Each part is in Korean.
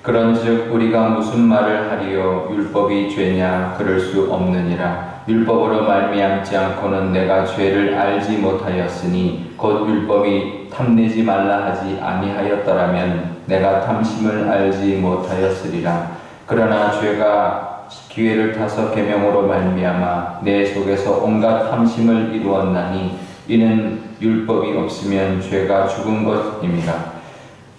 그런즉 우리가 무슨 말을 하리요? 율법이 죄냐? 그럴 수 없느니라. 율법으로 말미암지 않고는 내가 죄를 알지 못하였으니 곧 율법이 탐내지 말라 하지 아니하였더라면 내가 탐심을 알지 못하였으리라. 그러나 죄가 기회를 타서 계명으로 말미암아 내 속에서 온갖 탐심을 이루었나니 이는 율법이 없으면 죄가 죽은 것임이라.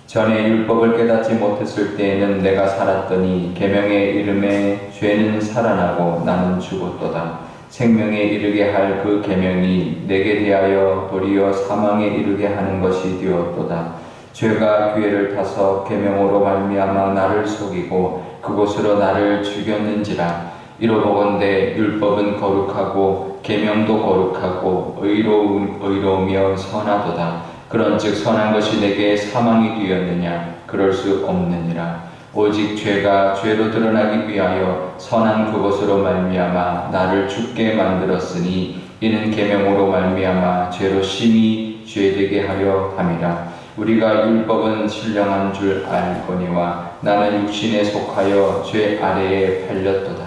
전에 율법을 깨닫지 못했을 때에는 내가 살았더니 계명의 이름에 죄는 살아나고 나는 죽었도다. 생명에 이르게 할 그 계명이 내게 대하여 도리어 사망에 이르게 하는 것이 되었도다. 죄가 기회를 타서 계명으로 말미암아 나를 속이고 그곳으로 나를 죽였는지라. 이로 보건대 율법은 거룩하고 계명도 거룩하고 의로우며 선하도다. 그런즉 선한 것이 내게 사망이 되었느냐? 그럴 수 없느니라. 오직 죄가 죄로 드러나기 위하여 선한 그것으로 말미암아 나를 죽게 만들었으니 이는 계명으로 말미암아 죄로 심히 죄되게 하려 함이라. 우리가 율법은 신령한 줄 알거니와 나는 육신에 속하여 죄 아래에 팔렸도다.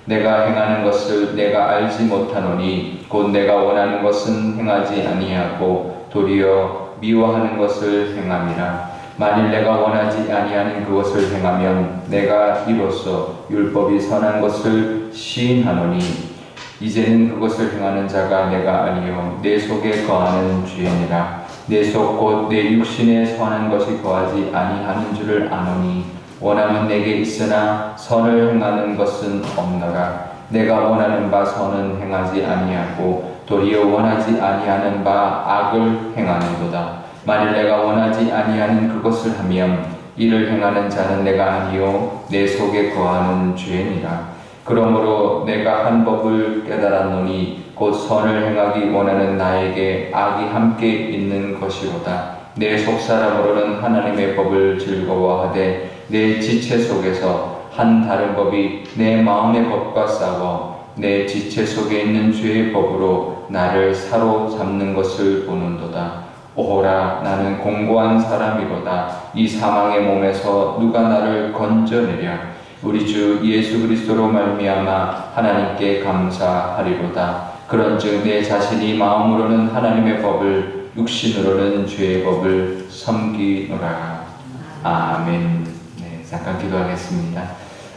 내가 행하는 것을 내가 알지 못하노니 곧 내가 원하는 것은 행하지 아니하고 도리어 미워하는 것을 행함이라. 만일 내가 원하지 아니하는 그것을 행하면 내가 이로써 율법이 선한 것을 시인하노니 이제는 그것을 행하는 자가 내가 아니요 내 속에 거하는 죄니라. 내 속 곧 내 육신에 선한 것이 거하지 아니하는 줄을 아노니 원함은 내게 있으나 선을 행하는 것은 없노라. 내가 원하는 바 선은 행하지 아니하고 도리어 원하지 아니하는 바 악을 행하는도다. 만일 내가 원하지 아니하는 그것을 하면 이를 행하는 자는 내가 아니요 내 속에 거하는 죄니라. 그러므로 내가 한 법을 깨달았노니 곧 선을 행하기 원하는 나에게 악이 함께 있는 것이로다. 내 속사람으로는 하나님의 법을 즐거워하되 내 지체 속에서 한 다른 법이 내 마음의 법과 싸워 내 지체 속에 있는 죄의 법으로 나를 사로잡는 것을 보는도다. 오호라, 나는 공고한 사람이로다. 이 사망의 몸에서 누가 나를 건져내랴. 우리 주 예수 그리스도로 말미암아 하나님께 감사하리로다. 그런즉 내 자신이 마음으로는 하나님의 법을 육신으로는 죄의 법을 섬기노라. 아멘. 네, 잠깐 기도하겠습니다.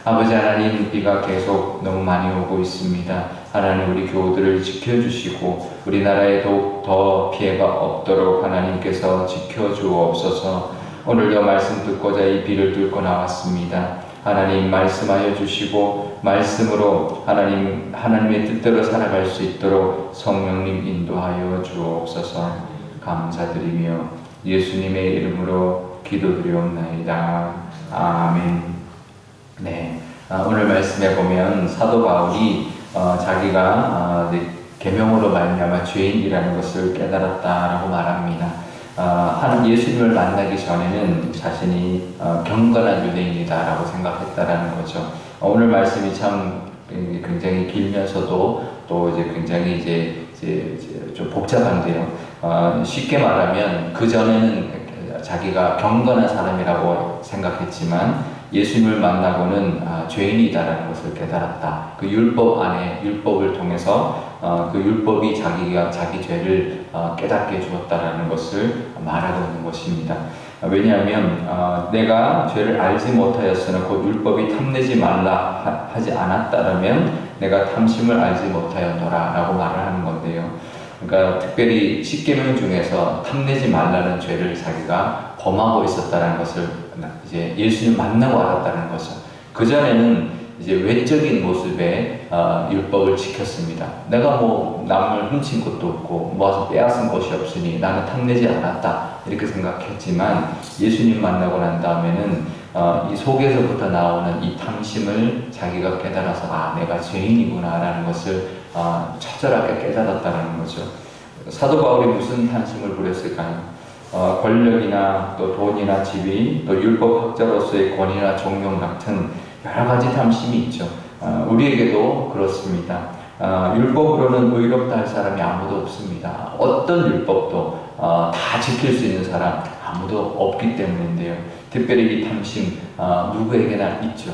아버지 하나님, 비가 계속 너무 많이 오고 있습니다. 하나님, 우리 교우들을 지켜주시고 우리나라에 더욱 더 피해가 없도록 하나님께서 지켜주옵소서. 오늘도 말씀 듣고자 이 비를 뚫고 나왔습니다. 하나님, 말씀하여 주시고 말씀으로 하나님의 뜻대로 살아갈 수 있도록 성령님 인도하여 주옵소서. 감사드리며 예수님의 이름으로 기도드리옵나이다. 아멘. 네, 오늘 말씀에 보면 사도 바울이 자기가 계명으로 말미암아 죄인이라는 것을 깨달았다라고 말합니다. 예수님을 만나기 전에는 자신이 경건한 유대인이다라고 생각했다라는 거죠. 오늘 말씀이 참 굉장히 길면서도 또 이제 굉장히 이제 좀 복잡한데요. 쉽게 말하면 그 전에는 자기가 경건한 사람이라고 생각했지만 예수님을 만나고는 죄인이다라는 것을 깨달았다. 그 율법 안에 율법을 통해서 그 율법이 자기 죄를 깨닫게 주었다라는 것을 말하고 있는 것입니다. 왜냐하면 내가 죄를 알지 못하였으나 곧 율법이 탐내지 말라 하지 않았다라면 내가 탐심을 알지 못하였노라라고 말을 하는 건데요. 그러니까 특별히 십계명 중에서 탐내지 말라는 죄를 자기가 범하고 있었다는 것을 이제 예수님 만나고 알았다는 거죠. 그 전에는 이제 외적인 모습의 율법을 지켰습니다. 내가 뭐 남을 훔친 것도 없고 모아서 빼앗은 것이 없으니 나는 탐내지 않았다 이렇게 생각했지만 예수님 만나고 난 다음에는 이 속에서부터 나오는 이 탐심을 자기가 깨달아서 내가 죄인이구나라는 것을 처절하게 깨달았다는 거죠. 사도 바울이 무슨 탐심을 부렸을까요? 권력이나 또 돈이나 지위, 또 율법학자로서의 권위나 존경 같은 여러 가지 탐심이 있죠. 우리에게도 그렇습니다. 율법으로는 의롭다 할 사람이 아무도 없습니다. 어떤 율법도 다 지킬 수 있는 사람 아무도 없기 때문인데요. 특별히 이 탐심 누구에게나 있죠.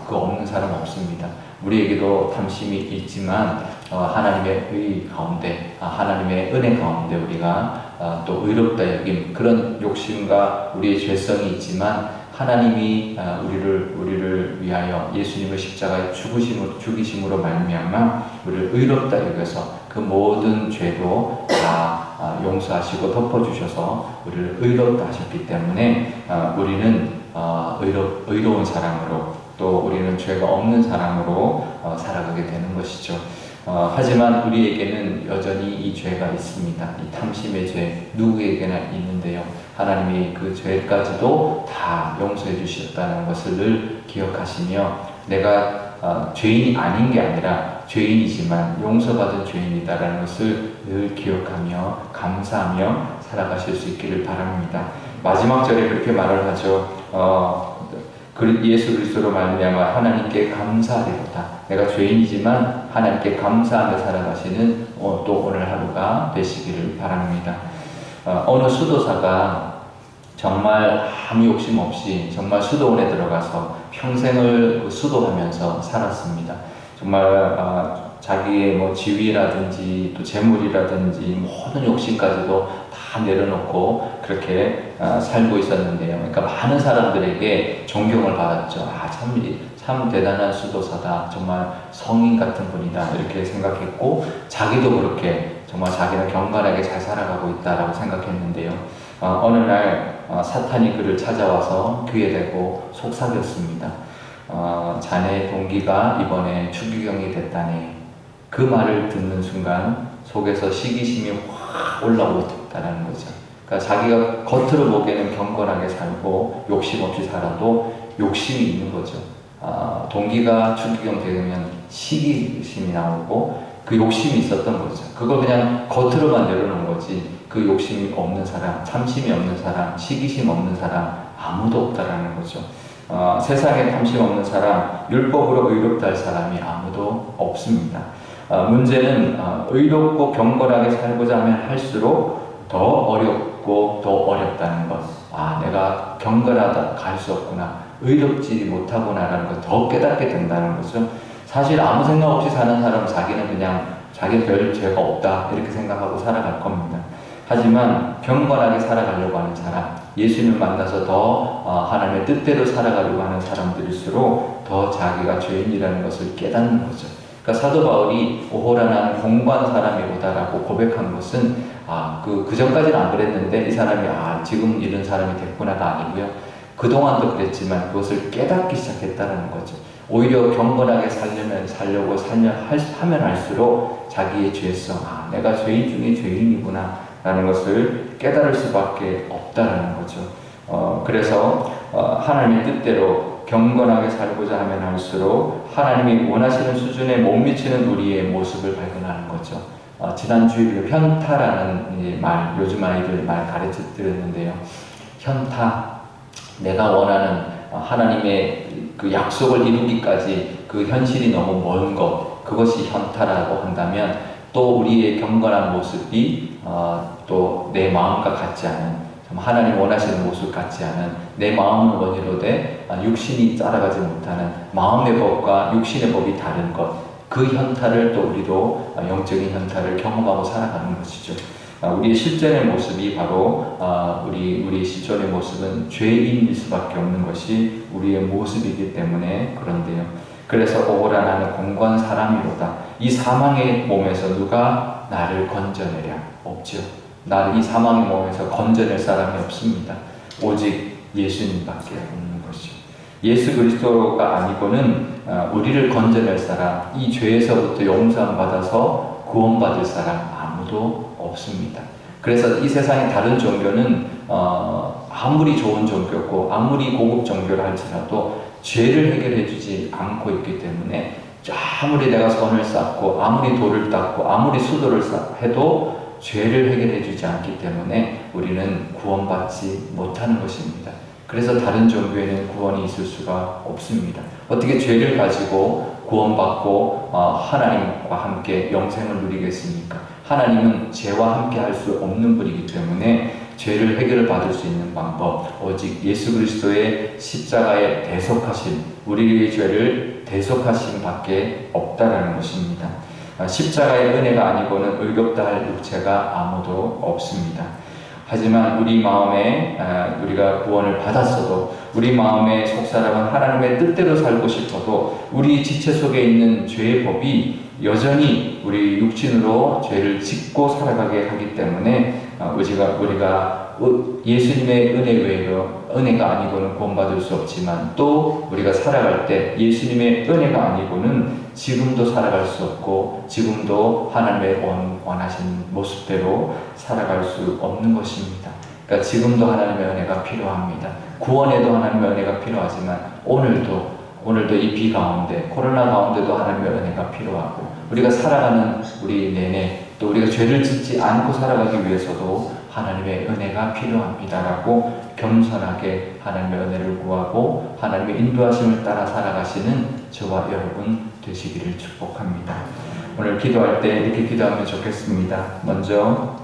그 없는 사람 없습니다. 우리에게도 탐심이 있지만 하나님의 의 가운데, 하나님의 은혜 가운데 우리가 또 의롭다 여김, 그런 욕심과 우리의 죄성이 있지만 하나님이 우리를 위하여 예수님을 십자가에 죽이심으로 말미암아 우리를 의롭다 여겨서 그 모든 죄도 다 용서하시고 덮어주셔서 우리를 의롭다 하셨기 때문에 우리는 의로운 사람으로, 또 우리는 죄가 없는 사람으로 살아가게 되는 것이죠. 하지만 우리에게는 여전히 이 죄가 있습니다. 이 탐심의 죄 누구에게나 있는데요. 하나님이 그 죄까지도 다 용서해 주셨다는 것을 늘 기억하시며, 내가 죄인이 아닌 게 아니라 죄인이지만 용서받은 죄인이다라는 것을 늘 기억하며 감사하며 살아가실 수 있기를 바랍니다. 마지막 절에 그렇게 말을 하죠. 예수 그리스도로 말미암아 하나님께 감사하리로다. 내가 죄인이지만 하나님께 감사하며 살아가시는 또 오늘 하루가 되시기를 바랍니다. 어느 수도사가 정말 아무 욕심 없이 정말 수도원에 들어가서 평생을 수도하면서 살았습니다. 정말 자기의 뭐 지위라든지 또 재물이라든지 모든 욕심까지도 다 내려놓고 그렇게 살고 있었는데요. 그러니까 많은 사람들에게 존경을 받았죠. 참 대단한 수도사다. 정말 성인 같은 분이다. 이렇게 생각했고, 자기도 그렇게 정말 자기는 경건하게 잘 살아가고 있다라고 생각했는데요. 어느 날 사탄이 그를 찾아와서 귀에 대고 속삭였습니다. 자네 동기가 이번에 추기경이 됐다네. 그 말을 듣는 순간 속에서 시기심이 확 올라오더라는 거죠. 그러니까 자기가 겉으로 보기에는 경건하게 살고 욕심 없이 살아도 욕심이 있는 거죠. 동기가 추기경 되면 시기심이 나오고 그 욕심이 있었던 거죠. 그걸 그냥 겉으로만 내려놓은 거지, 그 욕심이 없는 사람, 참심이 없는 사람, 시기심 없는 사람 아무도 없다라는 거죠. 세상에 탐심 없는 사람, 율법으로 의롭다 할 사람이 아무도 없습니다. 문제는 의롭고 경건하게 살고자 하면 할수록 더 어렵고 더 어렵다는 것. 내가 경건하다 갈 수 없구나, 의롭지 못하구나라는 걸 더 깨닫게 된다는 거죠. 사실 아무 생각 없이 사는 사람은 자기는 그냥 자기 별 죄가 없다 이렇게 생각하고 살아갈 겁니다. 하지만 경건하게 살아가려고 하는 사람, 예수님을 만나서 더 하나님의 뜻대로 살아가려고 하는 사람들일수록 더 자기가 죄인이라는 것을 깨닫는 거죠. 그러니까 사도 바울이 오호라 나는 공고한 사람이로다라고 고백한 것은 그 전까지는 안 그랬는데 이 사람이 지금 이런 사람이 됐구나가 아니고요. 그동안도 그랬지만 그것을 깨닫기 시작했다는 거죠. 오히려 경건하게 살려고 하면 할수록 자기의 죄성, 내가 죄인 중에 죄인이구나 라는 것을 깨달을 수밖에 없다라는 거죠. 그래서 하나님의 뜻대로 경건하게 살고자 하면 할수록 하나님이 원하시는 수준에 못 미치는 우리의 모습을 발견하는 거죠. 지난 주일 현타라는 말, 요즘 아이들 말 가르쳐 드렸는데요. 현타, 내가 원하는 하나님의 그 약속을 이루기까지 그 현실이 너무 먼 것, 그것이 현타라고 한다면, 또 우리의 경건한 모습이 또 내 마음과 같지 않은, 하나님 원하시는 모습 같지 않은, 내 마음은 원이로되 육신이 따라가지 못하는 마음의 법과 육신의 법이 다른 것, 그 현타를 또 우리도 영적인 현타를 경험하고 살아가는 것이죠. 우리의 실존의 모습이 바로 우리의 실존의 모습은 죄인일 수밖에 없는 것이 우리의 모습이기 때문에 그런데요. 그래서 오호라 나는 공고한 사람이로다. 이 사망의 몸에서 누가 나를 건져내랴? 없죠. 나를 이 사망의 몸에서 건져낼 사람이 없습니다. 오직 예수님밖에 없는 것이죠. 예수 그리스도가 아니고는 우리를 건져낼 사람, 이 죄에서부터 용서함 받아서 구원받을 사람 아무도 없습니다. 그래서 이 세상의 다른 종교는 아무리 좋은 종교고 아무리 고급 종교를 할지라도 죄를 해결해 주지 않고 있기 때문에, 아무리 내가 선을 쌓고 아무리 돌을 닦고 아무리 수도를 해도 죄를 해결해 주지 않기 때문에 우리는 구원받지 못하는 것입니다. 그래서 다른 종교에는 구원이 있을 수가 없습니다. 어떻게 죄를 가지고 구원받고 하나님과 함께 영생을 누리겠습니까? 하나님은 죄와 함께 할 수 없는 분이기 때문에 죄를 해결을 받을 수 있는 방법, 오직 예수 그리스도의 십자가의 대속하심, 우리의 죄를 대속하심 밖에 없다라는 것입니다. 십자가의 은혜가 아니고는 의롭다 할 육체가 아무도 없습니다. 하지만 우리 마음에 우리가 구원을 받았어도 우리 마음의 속사람은 하나님의 뜻대로 살고 싶어도 우리 지체 속에 있는 죄의 법이 여전히 우리 육신으로 죄를 짓고 살아가게 하기 때문에 우리가 예수님의 은혜 외에도 은혜가 아니고는 구원받을 수 없지만 또 우리가 살아갈 때 예수님의 은혜가 아니고는 지금도 살아갈 수 없고 지금도 하나님의 원하신 모습대로 살아갈 수 없는 것입니다. 그러니까 지금도 하나님의 은혜가 필요합니다. 구원에도 하나님의 은혜가 필요하지만 오늘도 이 비 가운데 코로나 가운데도 하나님의 은혜가 필요하고 우리가 살아가는 우리 내내 또 우리가 죄를 짓지 않고 살아가기 위해서도 하나님의 은혜가 필요합니다라고 겸손하게 하나님의 은혜를 구하고 하나님의 인도하심을 따라 살아가시는 저와 여러분 되시기를 축복합니다. 오늘 기도할 때 이렇게 기도하면 좋겠습니다. 먼저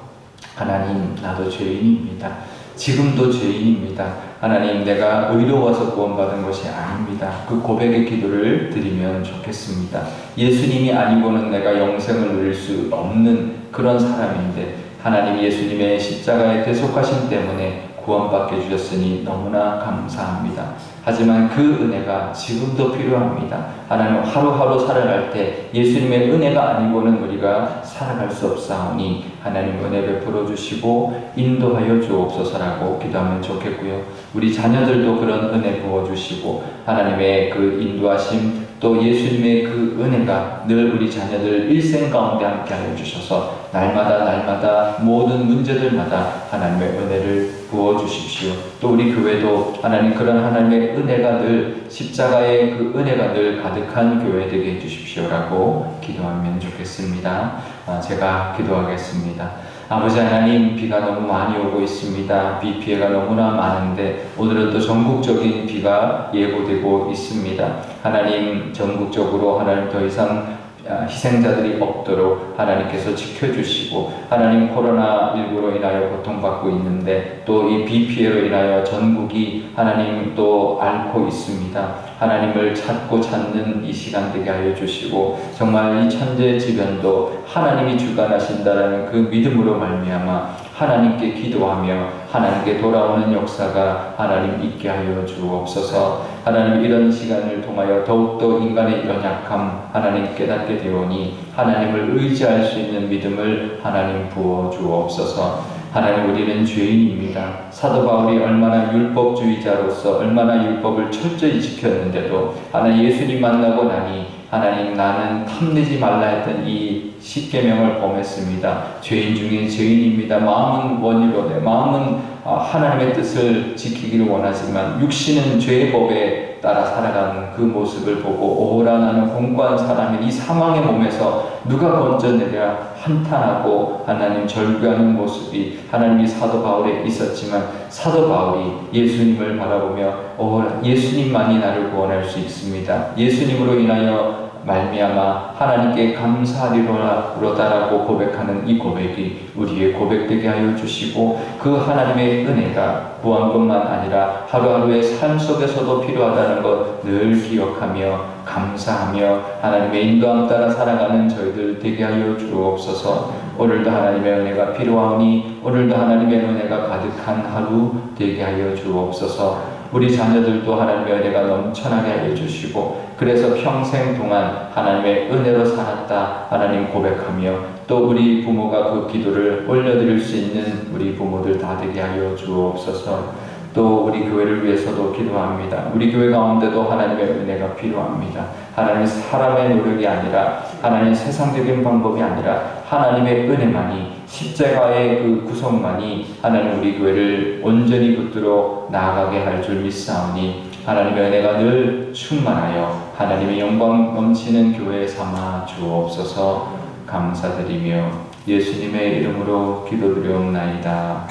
하나님, 나도 죄인입니다. 지금도 죄인입니다. 하나님, 내가 의로워서 구원받은 것이 아닙니다. 그 고백의 기도를 드리면 좋겠습니다. 예수님이 아니고는 내가 영생을 누릴 수 없는 그런 사람인데 하나님, 예수님의 십자가의 대속하심 때문에 구원받게 주셨으니 너무나 감사합니다. 하지만 그 은혜가 지금도 필요합니다. 하나님, 하루하루 살아갈 때 예수님의 은혜가 아니고는 우리가 살아갈 수 없사오니 하나님 은혜 베풀어 주시고 인도하여 주옵소서라고 기도하면 좋겠고요. 우리 자녀들도 그런 은혜 부어 주시고 하나님의 그 인도하심 또 예수님의 그 은혜가 늘 우리 자녀들 일생 가운데 함께하여 주셔서 날마다 모든 문제들마다 하나님의 은혜를 부어주십시오. 또 우리 교회도 하나님 그런 하나님의 은혜가 늘 십자가의 그 은혜가 늘 가득한 교회 되게 해주십시오라고 기도하면 좋겠습니다. 제가 기도하겠습니다. 아버지 하나님, 비가 너무 많이 오고 있습니다. 비 피해가 너무나 많은데 오늘은 또 전국적인 비가 예고되고 있습니다. 하나님, 전국적으로 하나님 더 이상 희생자들이 없도록 하나님께서 지켜주시고 하나님 코로나19로 인하여 고통받고 있는데 또 이 비 피해로 인하여 전국이 하나님 또 앓고 있습니다. 하나님을 찾는 이 시간 되게 하여 주시고 정말 이 천재지변도 하나님이 주관하신다라는 그 믿음으로 말미암아 하나님께 기도하며 하나님께 돌아오는 역사가 하나님 있게 하여 주옵소서. 하나님, 이런 시간을 통하여 더욱더 인간의 연약함 하나님 깨닫게 되오니 하나님을 의지할 수 있는 믿음을 하나님 부어 주옵소서. 하나님, 우리는 죄인입니다. 사도 바울이 얼마나 율법주의자로서 얼마나 율법을 철저히 지켰는데도 하나님 예수님 만나고 나니 하나님, 나는 탐내지 말라 했던 이 십계명을 범했습니다. 죄인 중에 죄인입니다. 마음은 원이로되 마음은 하나님의 뜻을 지키기를 원하지만 육신은 죄의 법에 따라 살아가는 그 모습을 보고 오라 나는 공고한 사람이 이 사망의 몸에서 누가 건져내랴 한탄하고 하나님 절규하는 모습이 하나님이 사도 바울에 있었지만 사도 바울이 예수님을 바라보며 예수님만이 나를 구원할 수 있습니다. 예수님으로 인하여 말미암아 하나님께 감사하리로다라고 고백하는 이 고백이 우리의 고백되게 하여 주시고 그 하나님의 은혜가 구원뿐만 아니라 하루하루의 삶 속에서도 필요하다는 것 늘 기억하며 감사하며 하나님의 인도함 따라 살아가는 저희들 되게 하여 주옵소서. 오늘도 하나님의 은혜가 필요하오니 오늘도 하나님의 은혜가 가득한 하루 되게 하여 주옵소서. 우리 자녀들도 하나님의 은혜가 넘쳐나게 하여 주시고 그래서 평생 동안 하나님의 은혜로 살았다 하나님 고백하며 또 우리 부모가 그 기도를 올려드릴 수 있는 우리 부모들 다 되게 하여 주옵소서. 또 우리 교회를 위해서도 기도합니다. 우리 교회 가운데도 하나님의 은혜가 필요합니다. 하나님 사람의 노력이 아니라 하나님 세상적인 방법이 아니라 하나님의 은혜만이 십자가의 그 구속만이 하나님 우리 교회를 온전히 붙들어 나아가게 할 줄 믿사오니 하나님의 은혜가 늘 충만하여 하나님의 영광 넘치는 교회 삼아 주옵소서. 감사드리며 예수님의 이름으로 기도드리옵나이다.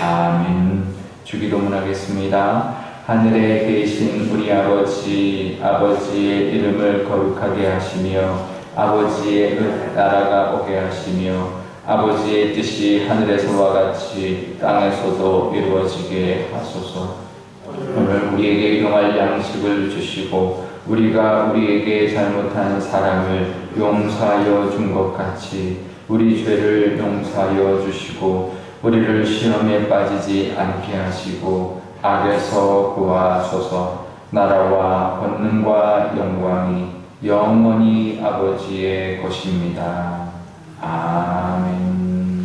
아멘. 주기도문하겠습니다. 하늘에 계신 우리 아버지의 이름을 거룩하게 하시며 아버지의 나라가 오게 하시며 아버지의 뜻이 하늘에서와 같이 땅에서도 이루어지게 하소서. 오늘 우리에게 용할 양식을 주시고 우리가 우리에게 잘못한 사람을 용서하여 준 것 같이 우리 죄를 용서하여 주시고 우리를 시험에 빠지지 않게 하시고 악에서 구하소서. 나라와 권능과 영광이 영원히 아버지의 것입니다. 아멘.